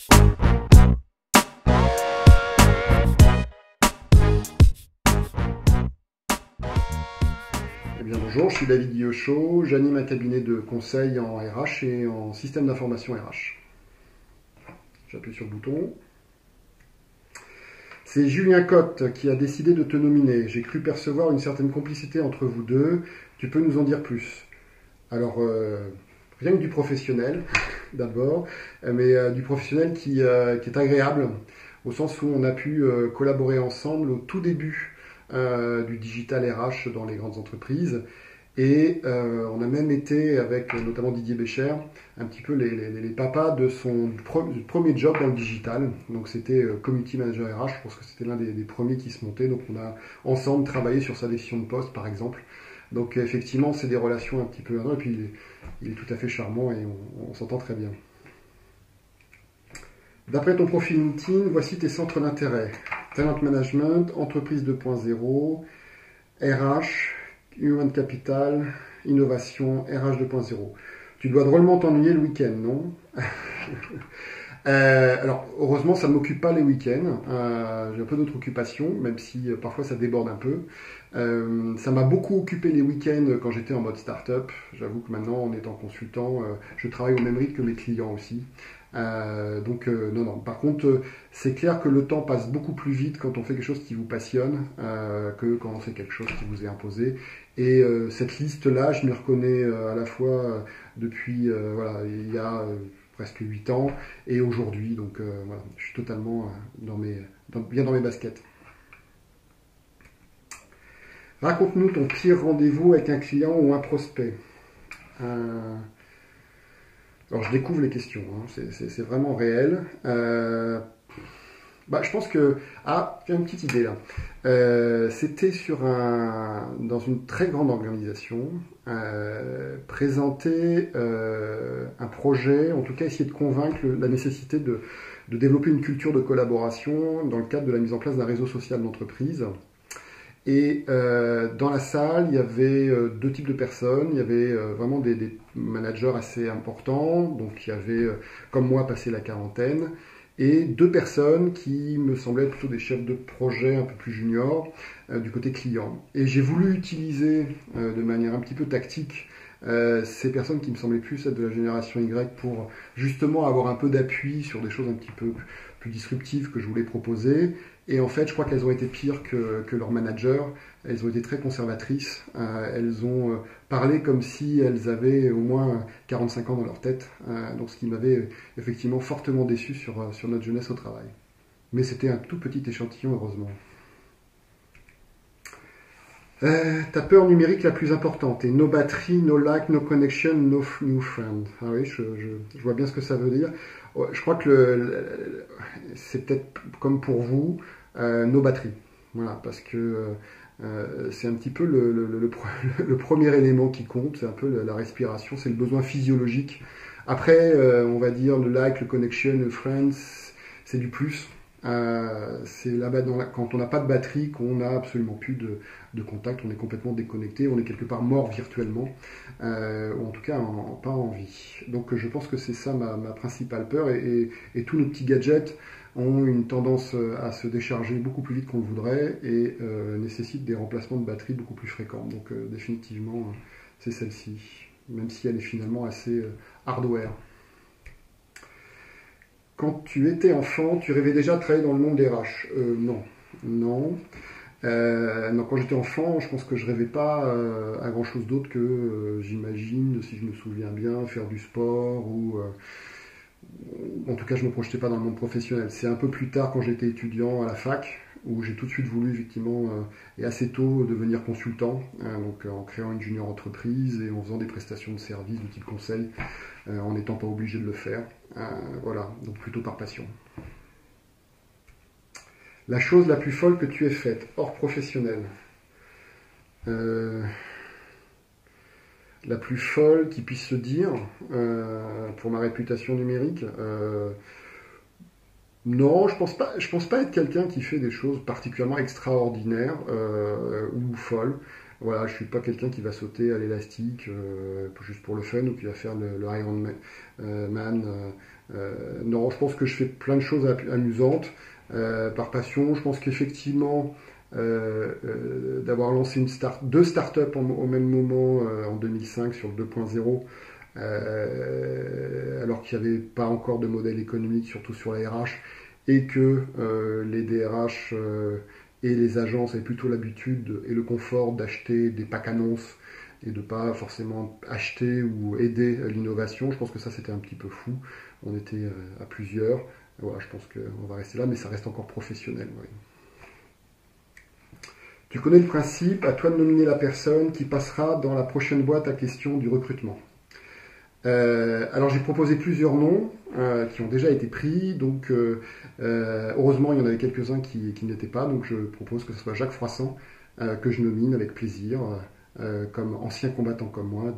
Eh bien, bonjour, je suis David Guillochot, j'anime un cabinet de conseil en RH et en système d'information RH. J'appuie sur le bouton. C'est Julien Cotte qui a décidé de te nominer. J'ai cru percevoir une certaine complicité entre vous deux. Tu peux nous en dire plus? Alors, rien que du professionnel, d'abord, mais du professionnel qui est agréable, au sens où on a pu collaborer ensemble au tout début du digital RH dans les grandes entreprises. Et on a même été, avec notamment Didier Bécher, un petit peu les papas de son premier job dans le digital. Donc c'était Community Manager RH, je pense que c'était l'un des premiers qui se montait. Donc on a ensemble travaillé sur sa décision de poste, par exemple. Donc effectivement, c'est des relations un petit peu... Et puis il est tout à fait charmant et on s'entend très bien. D'après ton profil LinkedIn, voici tes centres d'intérêt. Talent Management, Entreprise 2.0, RH, Human Capital, Innovation, RH 2.0. Tu dois drôlement t'ennuyer le week-end, non? Alors, heureusement, ça ne m'occupe pas les week-ends. J'ai un peu d'autres occupations, même si parfois ça déborde un peu. Ça m'a beaucoup occupé les week-ends quand j'étais en mode start-up. J'avoue que maintenant, en étant consultant, je travaille au même rythme que mes clients aussi. Non, non. Par contre, c'est clair que le temps passe beaucoup plus vite quand on fait quelque chose qui vous passionne que quand on fait quelque chose qui vous est imposé. Et cette liste-là, je m'y reconnais à la fois depuis, voilà, il y a presque 8 ans et aujourd'hui. Donc voilà, je suis totalement bien dans mes baskets. Raconte-nous ton pire rendez-vous avec un client ou un prospect. Alors je découvre les questions, hein. C'est vraiment réel. Je pense que... Ah, j'ai une petite idée là. C'était dans une très grande organisation, présenter un projet, en tout cas essayer de convaincre la nécessité de développer une culture de collaboration dans le cadre de la mise en place d'un réseau social d'entreprise. Et dans la salle, il y avait deux types de personnes. Il y avait vraiment des managers assez importants, donc qui avaient, comme moi, passé la quarantaine, et deux personnes qui me semblaient plutôt des chefs de projet un peu plus juniors du côté client. Et j'ai voulu utiliser de manière un petit peu tactique ces personnes qui me semblaient plus être de la génération Y pour justement avoir un peu d'appui sur des choses un petit peu plus disruptives que je voulais proposer. Et en fait, je crois qu'elles ont été pires que leurs managers. Elles ont été très conservatrices. Elles ont parlé comme si elles avaient au moins 45 ans dans leur tête. Donc ce qui m'avait effectivement fortement déçu sur notre jeunesse au travail. Mais c'était un tout petit échantillon, heureusement. Ta peur numérique la plus importante est no battery, no like, no connection, no new friend. Ah oui, je vois bien ce que ça veut dire. Ouais, je crois que c'est peut-être comme pour vous, no battery. Voilà, parce que c'est un petit peu le premier élément qui compte, c'est un peu la respiration, c'est le besoin physiologique. Après, on va dire le like, le connection, le friends, c'est du plus. C'est là-bas quand on n'a pas de batterie qu'on n'a absolument plus de contact, on est complètement déconnecté, on est quelque part mort virtuellement, ou en tout cas pas en vie. Donc je pense que c'est ça ma principale peur, et tous nos petits gadgets ont une tendance à se décharger beaucoup plus vite qu'on le voudrait et nécessitent des remplacements de batterie beaucoup plus fréquents. Donc définitivement c'est celle-ci, même si elle est finalement assez hardware. Quand tu étais enfant, tu rêvais déjà de travailler dans le monde des RH? Non. Non. Non, quand j'étais enfant, je pense que je rêvais pas à grand chose d'autre que, j'imagine, si je me souviens bien, faire du sport ou en tout cas, je me projetais pas dans le monde professionnel. C'est un peu plus tard, quand j'étais étudiant à la fac, où j'ai tout de suite voulu, effectivement, et assez tôt, devenir consultant, donc en créant une junior entreprise et en faisant des prestations de services de type conseil, en n'étant pas obligé de le faire. Voilà, donc plutôt par passion. La chose la plus folle que tu aies faite, hors professionnel. La plus folle qui puisse se dire pour ma réputation numérique. Non, je pense pas être quelqu'un qui fait des choses particulièrement extraordinaires ou folles. Voilà, je suis pas quelqu'un qui va sauter à l'élastique juste pour le fun ou qui va faire le Ironman. Non, je pense que je fais plein de choses amusantes par passion. Je pense qu'effectivement, d'avoir lancé deux startups au même moment en 2005 sur le 2.0, alors qu'il n'y avait pas encore de modèle économique, surtout sur la RH, et que les DRH et les agences avaient plutôt l'habitude et le confort d'acheter des packs annonces et de pas forcément acheter ou aider l'innovation. Je pense que ça c'était un petit peu fou. On était à plusieurs. Voilà, je pense qu'on va rester là, mais ça reste encore professionnel. Oui. Tu connais le principe, à toi de nominer la personne qui passera dans la prochaine boîte à question du recrutement. Alors j'ai proposé plusieurs noms qui ont déjà été pris, donc heureusement il y en avait quelques-uns qui n'étaient pas, donc je propose que ce soit Jacques Froissart que je nomine avec plaisir comme ancien combattant comme moi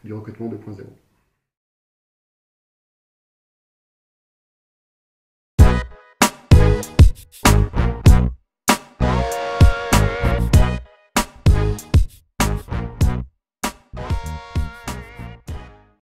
du recrutement 2.0.